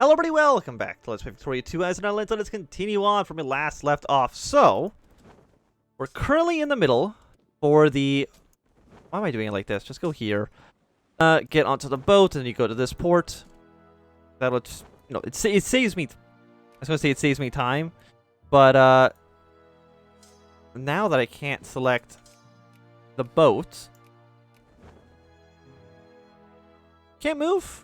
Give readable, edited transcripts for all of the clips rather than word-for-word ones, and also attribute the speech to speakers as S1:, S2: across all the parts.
S1: Hello everybody, welcome back to Let's Play Victoria 2 as in our lens. Let's continue on from where we last left off. So, we're currently in the middle for the... Why am I doing it like this? Just go here. Get onto the boat, and then you go to this port. That'll just... You know, it saves me... I was going to say it saves me time. But, now that I can't select the boat... Can't move?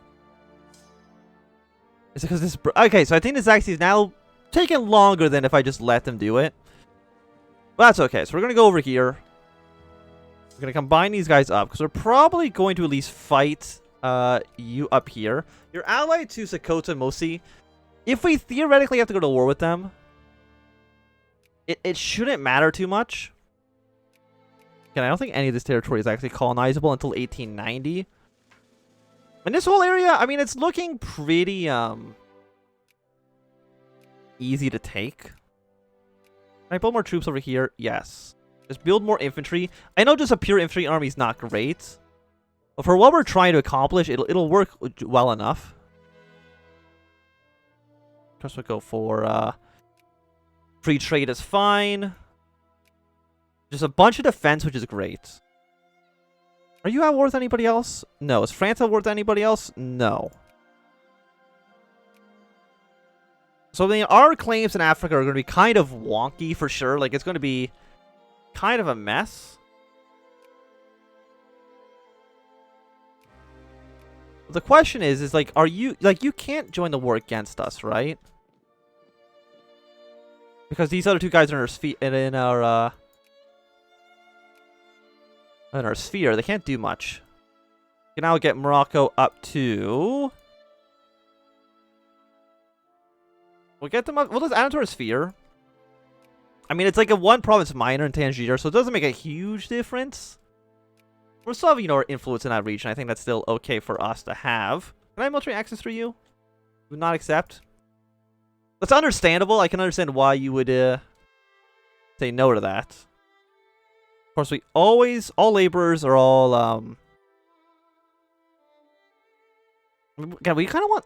S1: Is it because this... Okay, so I think this actually is now taking longer than if I just let them do it. But that's okay. So we're going to go over here. We're going to combine these guys up. Because we're probably going to at least fight you up here. You're allied to Sakota Mosi. If we theoretically have to go to war with them, it shouldn't matter too much. Again, I don't think any of this territory is actually colonizable until 1890. And this whole area, I mean, it's looking pretty, easy to take. Can I build more troops over here? Yes. Just build more infantry. I know just a pure infantry army is not great. But for what we're trying to accomplish, it'll work well enough. First we'll go for, free trade is fine. Just a bunch of defense, which is great. Are you at war with anybody else? No. Is France at war with anybody else? No. So I mean, our claims in Africa are going to be kind of wonky for sure. Like, it's going to be kind of a mess. The question is like, are you... Like, you can't join the war against us, right? Because these other two guys are in our sphere, they can't do much. You can now get Morocco up to... We'll get them up... We'll just add them to our sphere. I mean, it's like a one province minor in Tangier, so it doesn't make a huge difference. We're still having, you know, our influence in that region. I think that's still okay for us to have. Can I have military access through you? Would not accept. That's understandable. I can understand why you would say no to that. Of course, we always... All laborers are all... God, we kind of want...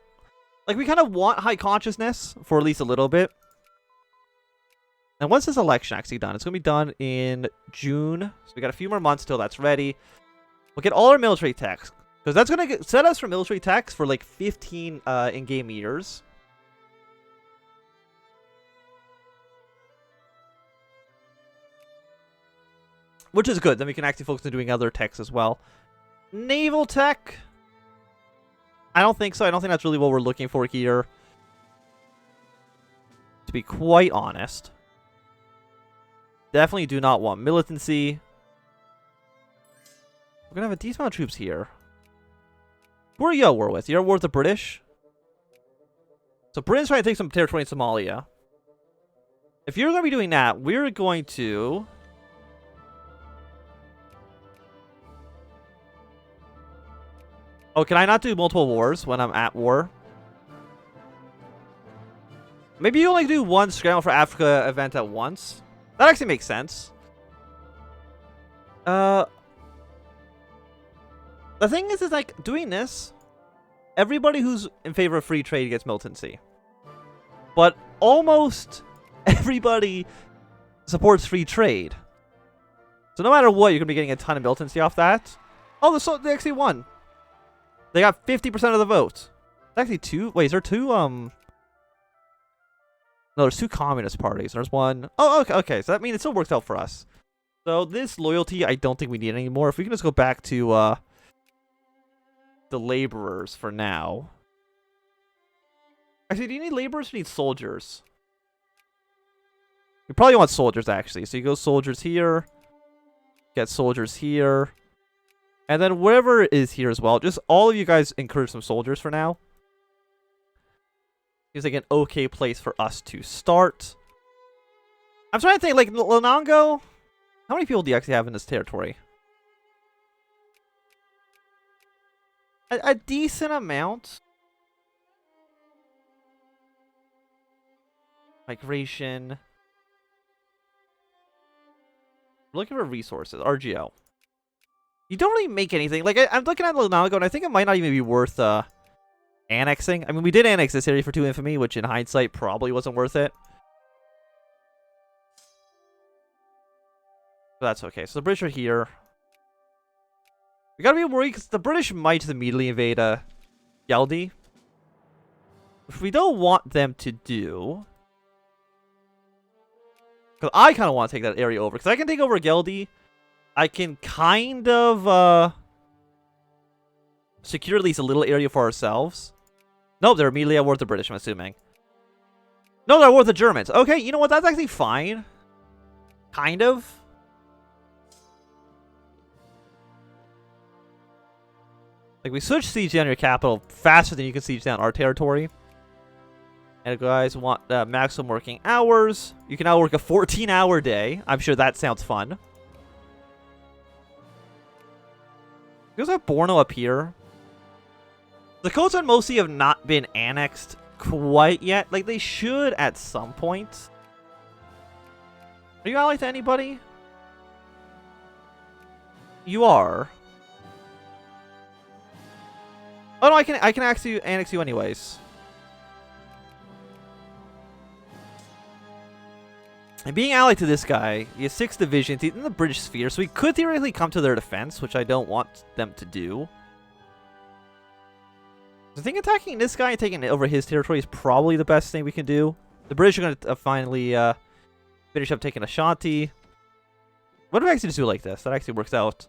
S1: Like, we kind of want high consciousness for at least a little bit. And once this election actually done, it's going to be done in June. So we got a few more months till that's ready. We'll get all our military techs. Because that's going to set us for military techs for like 15 in-game years. Which is good. Then we can actually focus on doing other techs as well. Naval tech? I don't think so. I don't think that's really what we're looking for here. To be quite honest. Definitely do not want militancy. We're going to have a decent amount of troops here. Who are you at war with? You're at war with the British? So Britain's trying to take some territory in Somalia. If you're going to be doing that, we're going to... Oh, can I not do multiple wars when I'm at war? Maybe you only do one Scramble for Africa event at once. That actually makes sense. The thing is like, doing this, everybody who's in favor of free trade gets militancy. But almost everybody supports free trade. So no matter what, you're going to be getting a ton of militancy off that. Oh, they actually won. They got 50% of the vote. Actually, two... Wait, is there two, No, there's two communist parties. There's one... Oh, okay, okay. So that means it still works out for us. So this loyalty, I don't think we need anymore. If we can just go back to, the laborers for now. Actually, do you need laborers or do you need soldiers? You probably want soldiers, actually. So you go soldiers here. Get soldiers here. And then wherever is here as well, just all of you guys encourage some soldiers for now. Seems like an okay place for us to start. I'm trying to think, like, Lanongo, how many people do you actually have in this territory? A decent amount. Migration. We're looking for resources. RGO. You don't really make anything. Like, I'm looking at Colonial and I think it might not even be worth annexing. I mean, we did annex this area for 2 infamy, which in hindsight probably wasn't worth it. But that's okay. So the British are here. We gotta be worried because the British might just immediately invade Geldi. Which we don't want them to do. Because I kind of want to take that area over. Because I can take over Geldi. I can kind of secure at least a little area for ourselves. Nope, they're immediately at war with the British, I'm assuming. No, they're at war with the Germans. Okay, you know what? That's actually fine. Kind of. Like, we switch siege down your capital faster than you can siege down our territory. And guys want maximum working hours. You can now work a 14-hour day. I'm sure that sounds fun. We also have Borno up here. The Khotan mostly have not been annexed quite yet. Like, they should at some point. Are you allied to anybody? You are. Oh no, I can actually annex you anyways. And being allied to this guy, he has 6 divisions. He's in the British sphere, so he could theoretically come to their defense, which I don't want them to do. I think attacking this guy and taking over his territory is probably the best thing we can do. The British are going to finally finish up taking Ashanti. What if I actually just do it like this? That actually works out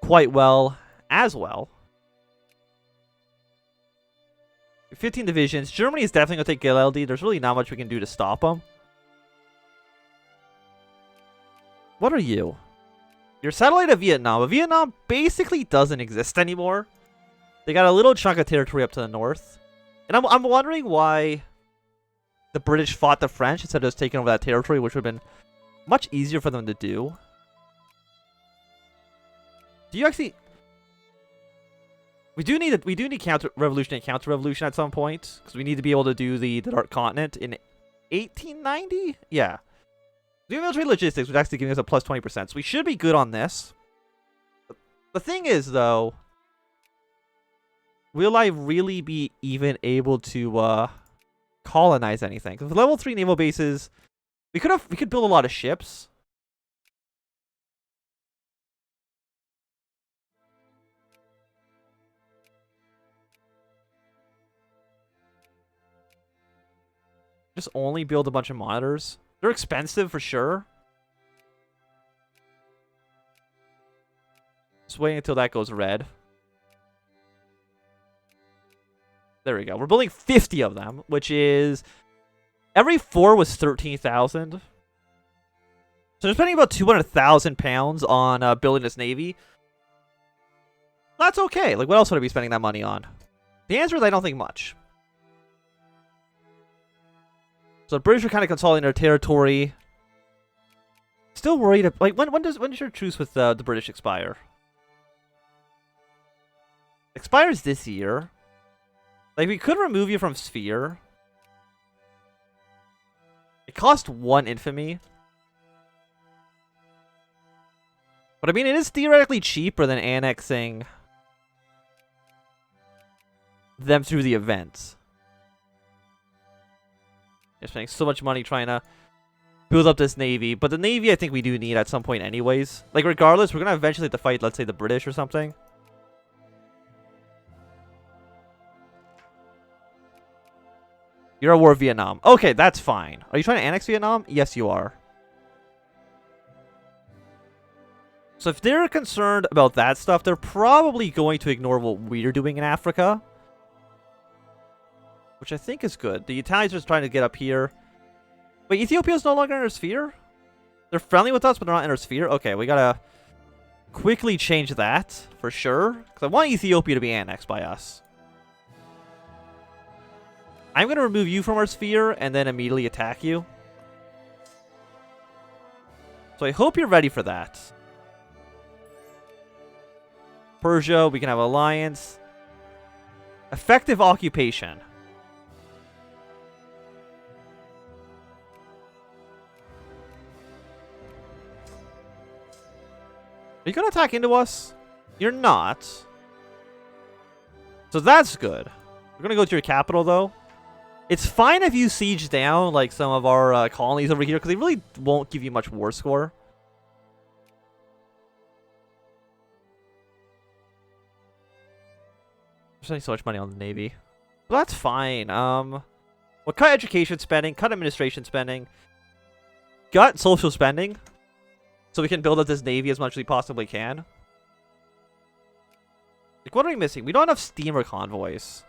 S1: quite well as well. 15 divisions. Germany is definitely going to take Geldi. There's really not much we can do to stop them. What are you? You're a satellite of Vietnam. But Vietnam basically doesn't exist anymore. They got a little chunk of territory up to the north. And I'm wondering why the British fought the French instead of just taking over that territory, which would have been much easier for them to do. Do you actually... We do need counter-revolution and counter-revolution at some point. Because we need to be able to do the Dark Continent in 1890? Yeah. Doing military logistics would actually give us a plus 20%. So we should be good on this. The thing is, though... Will I really be even able to colonize anything? Because with level 3 naval bases, we could build a lot of ships. Just only build a bunch of monitors. They're expensive for sure. Just waiting until that goes red. There we go. We're building 50 of them, which is... Every 4 was 13,000. So they're spending about 200,000 pounds on building this navy. That's okay. Like, what else would I be spending that money on? The answer is I don't think much. So the British are kind of consolidating their territory. Still worried. Like, when does your truce with the British expire? Expires this year. Like, we could remove you from Sphere. It cost 1 infamy. But I mean, it is theoretically cheaper than annexing them through the event. You're spending so much money trying to build up this navy. But the navy I think we do need at some point anyways. Like, regardless, we're going to eventually have to fight, let's say, the British or something. You're at war with Vietnam. Okay, that's fine. Are you trying to annex Vietnam? Yes, you are. So if they're concerned about that stuff, they're probably going to ignore what we're doing in Africa. Which I think is good. The Italians are just trying to get up here. Wait, Ethiopia is no longer in our sphere? They're friendly with us, but they're not in our sphere? Okay, we gotta quickly change that, for sure. Because I want Ethiopia to be annexed by us. I'm going to remove you from our sphere and then immediately attack you. So I hope you're ready for that. Persia, we can have alliance. Effective occupation. Are you going to attack into us? You're not. So that's good. We're gonna go to your capital, though. It's fine if you siege down, like, some of our colonies over here, because they really won't give you much war score. We're spending so much money on the Navy. Well, that's fine. We'll cut education spending, cut administration spending, cut social spending, so we can build up this Navy as much as we possibly can. Like, what are we missing? We don't have enough steamer convoys.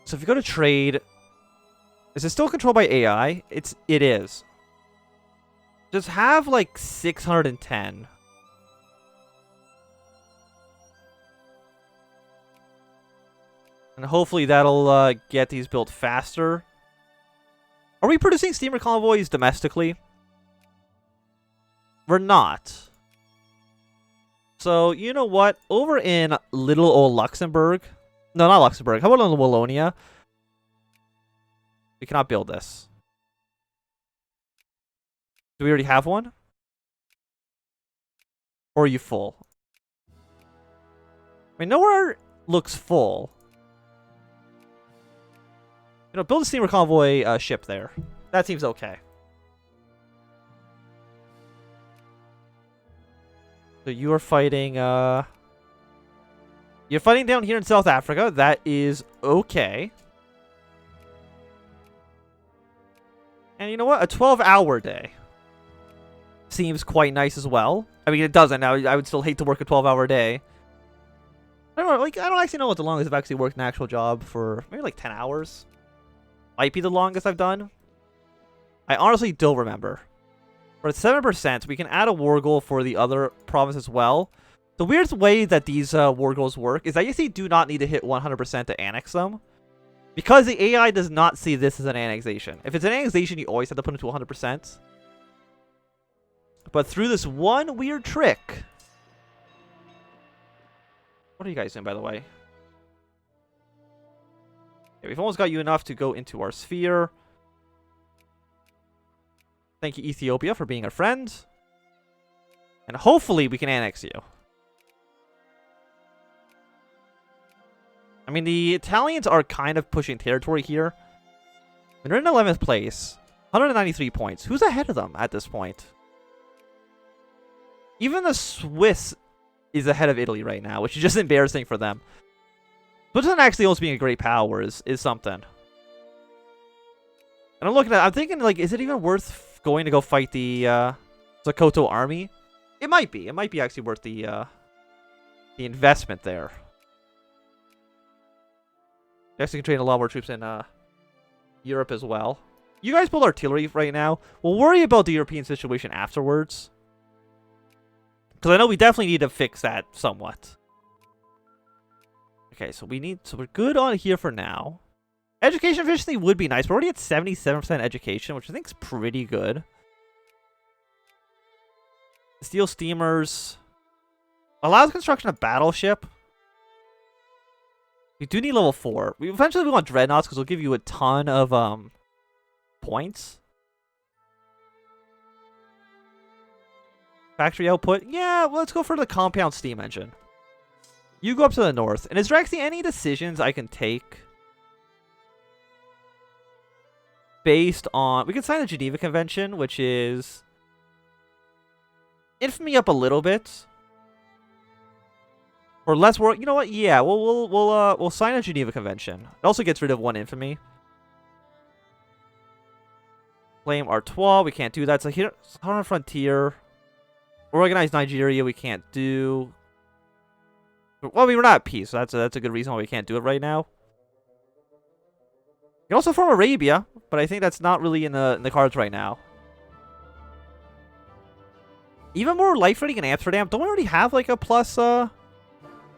S1: So if you go to trade, is it still controlled by AI? It is. Just have like 610. And hopefully that'll get these built faster. Are we producing steamer convoys domestically? We're not. So, you know what? Over in little old Luxembourg. No, not Luxembourg. How about in Wallonia? We cannot build this. Do we already have one? Or are you full? I mean, nowhere looks full. You know, build a steamer convoy ship there. That seems okay. So you are fighting, you're fighting down here in South Africa. That is okay. And you know what? A 12-hour day seems quite nice as well. I mean, it doesn't. Now, I would still hate to work a 12-hour day. I don't know. Like, I don't actually know what the longest I've actually worked an actual job for. Maybe like 10 hours. Might be the longest I've done. I honestly don't remember. We're at 7%. We can add a war goal for the other province as well. The weird way that these war goals work is that you actually do not need to hit 100% to annex them. Because the AI does not see this as an annexation. If it's an annexation, you always have to put it to 100%. But through this one weird trick... What are you guys doing, by the way? Okay, we've almost got you enough to go into our sphere. Thank you, Ethiopia, for being a friend. And hopefully we can annex you. I mean, the Italians are kind of pushing territory here. And they're in 11th place. 193 points. Who's ahead of them at this point? Even the Swiss is ahead of Italy right now, which is just embarrassing for them. Switzerland actually almost being a great power is something. And I'm looking at, I'm thinking, like, is it even worth going to go fight the Sokoto army? It might be. It might be actually worth the investment there. We actually can train a lot more troops in Europe as well. You guys build artillery right now. We'll worry about the European situation afterwards. Because I know we definitely need to fix that somewhat. Okay, so we're good on here for now. Education efficiency would be nice. We're already at 77% education, which I think is pretty good. Steel steamers. Allows construction of battleship. We do need level 4. Eventually we want dreadnoughts because it'll give you a ton of points. Factory output. Yeah, well, let's go for the compound steam engine. You go up to the north. And is there actually any decisions I can take based on... We can sign the Geneva Convention, which is... infamy up a little bit. Or less work. You know what? Yeah, we'll sign a Geneva Convention. It also gets rid of 1 infamy. Claim Artois. We can't do that. So here, on our frontier. Organize Nigeria. We can't do. Well, we were not at peace, so that's a good reason why we can't do it right now. We can also form Arabia, but I think that's not really in the cards right now. Even more life rating in Amsterdam. Don't we already have like a plus?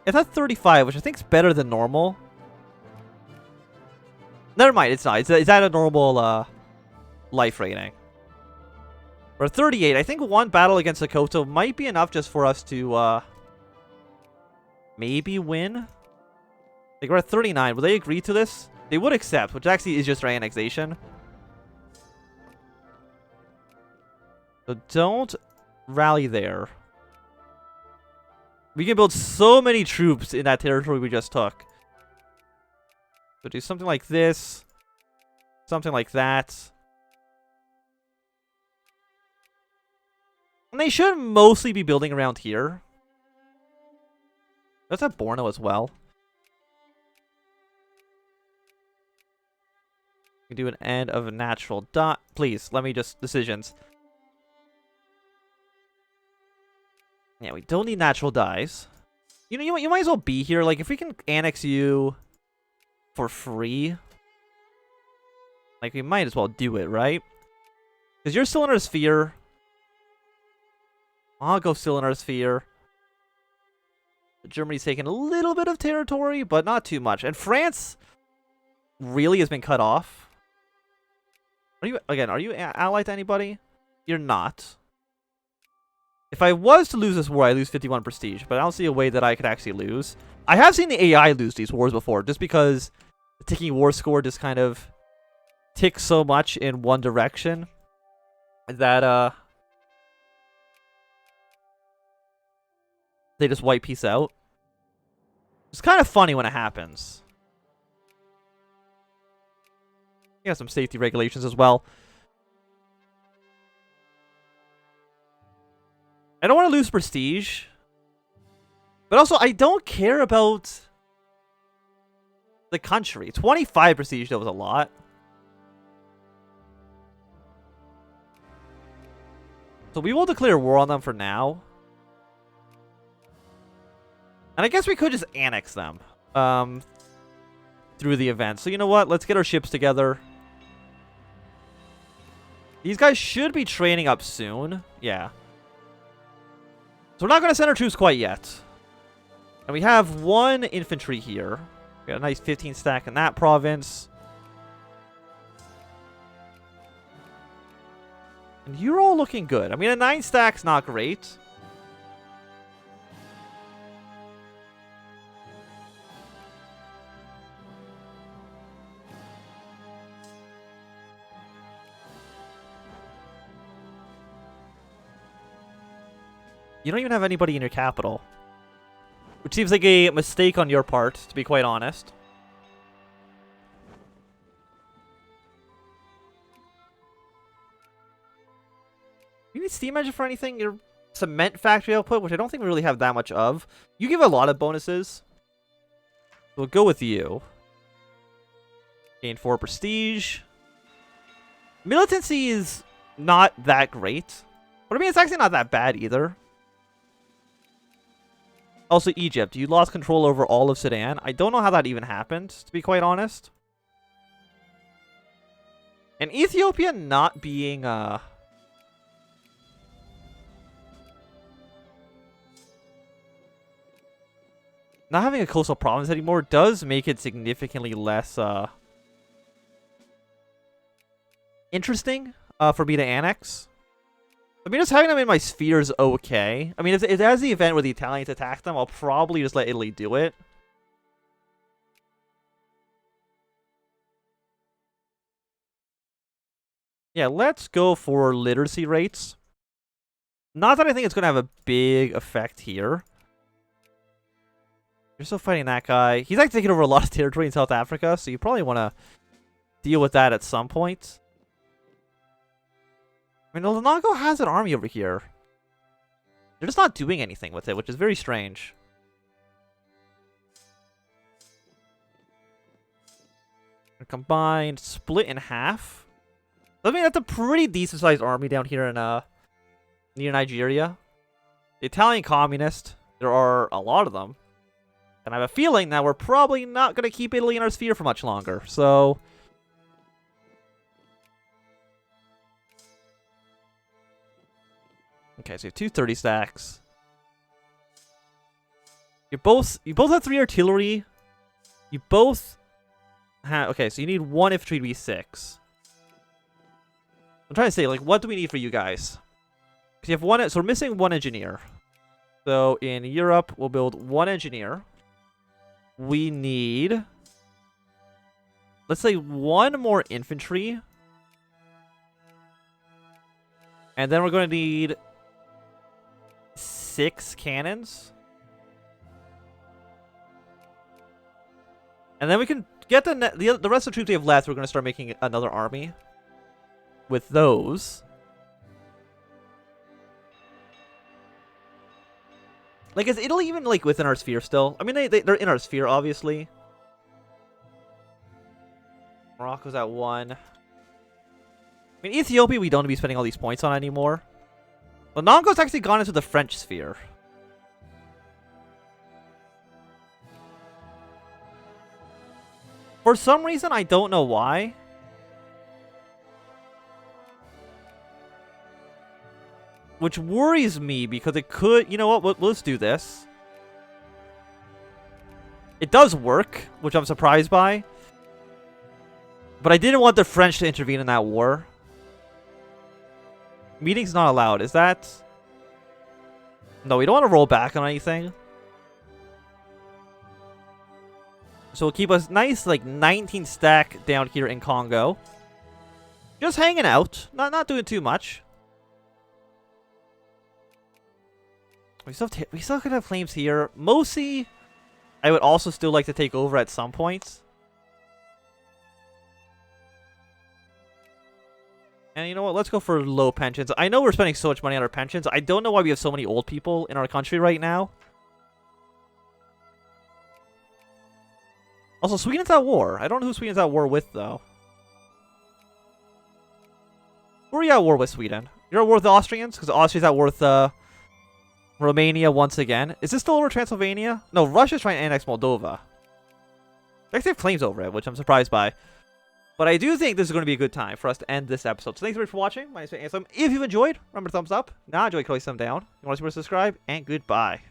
S1: It's at 35, which I think is better than normal. Never mind, it's not. It's at a normal life rating. We're at 38. I think 1 battle against Sokoto might be enough just for us to maybe win. Like, we're at 39. Will they agree to this? They would accept, which actually is just our annexation. So don't rally there. We can build so many troops in that territory we just took. So do something like this. Something like that. And they should mostly be building around here. Let's have Borno as well. We can do an end of a natural dot. Please, let me just... Decisions. Yeah, we don't need natural dyes. You know, you might as well be here. Like, if we can annex you for free, like, we might as well do it, right? Because you're still in our sphere. I'll go still in our sphere. Germany's taken a little bit of territory, but not too much. And France really has been cut off. Are you allied to anybody? You're not. If I was to lose this war, I lose 51 prestige, but I don't see a way that I could actually lose. I have seen the AI lose these wars before, just because the ticking war score just kind of ticks so much in one direction that they just wipe peace out. It's kind of funny when it happens. You got some safety regulations as well. I don't want to lose prestige. But also, I don't care about the country. 25 prestige, though, was a lot. So we will declare war on them for now. And I guess we could just annex them through the event. So you know what? Let's get our ships together. These guys should be training up soon. Yeah. So we're not going to send our troops quite yet. And we have one infantry here. We got a nice 15 stack in that province. And you're all looking good. I mean, a 9 stack's not great. You don't even have anybody in your capital. Which seems like a mistake on your part, to be quite honest. You need steam engine for anything? Your cement factory output, which I don't think we really have that much of. You give a lot of bonuses. We'll go with you. Gain 4 prestige. Militancy is not that great. But I mean, it's actually not that bad either. Also, Egypt. You lost control over all of Sudan. I don't know how that even happened, to be quite honest. And Ethiopia not being, not having a coastal province anymore does make it significantly less, interesting, for me to annex. I mean, just having them in my sphere is okay. I mean, if it has the event where the Italians attack them, I'll probably just let Italy do it. Yeah, let's go for literacy rates. Not that I think it's going to have a big effect here. You're still fighting that guy. He's like taking over a lot of territory in South Africa, so you probably want to deal with that at some point. I mean, Olanago has an army over here. They're just not doing anything with it, which is very strange. Combined, split in half. I mean, that's a pretty decent-sized army down here in near Nigeria. The Italian communist, there are a lot of them. And I have a feeling that we're probably not going to keep Italy in our sphere for much longer, so... Okay, so you have 2 30 stacks. You both have 3 artillery. You both have... Okay, so you need 1 infantry to be 6. I'm trying to say, like, what do we need for you guys? Because you have 1... So we're missing 1 engineer. So in Europe, we'll build 1 engineer. We need... Let's say 1 more infantry. And then we're going to need 6 cannons. And then we can get the rest of the troops we have left. We're going to start making another army with those. Like, is Italy even, like, within our sphere still? I mean, they're in our sphere, obviously. Morocco's at 1. I mean, Ethiopia we don't need to be spending all these points on anymore. Well, Nongo's actually gone into the French sphere. For some reason, I don't know why. Which worries me, because it could... You know what? Let's do this. It does work, which I'm surprised by. But I didn't want the French to intervene in that war. Meetings not allowed. Is that... No, we don't want to roll back on anything. So we'll keep us nice, like, 19 stack down here in Congo. Just hanging out. Not doing too much. We still could have claims here. Mosi, I would also still like to take over at some point. And you know what? Let's go for low pensions. I know we're spending so much money on our pensions. I don't know why we have so many old people in our country right now. Also, Sweden's at war. I don't know who Sweden's at war with, though. Who are you at war with, Sweden? You're at war with the Austrians? Because Austria's at war with Romania once again. Is this still over Transylvania? No, Russia's trying to annex Moldova. They actually have claims over it, which I'm surprised by. But I do think this is going to be a good time for us to end this episode. So thanks very much for watching. My name is Ansem. If you've enjoyed, remember thumbs up. Now enjoy, click thumb down. You want to subscribe, and goodbye.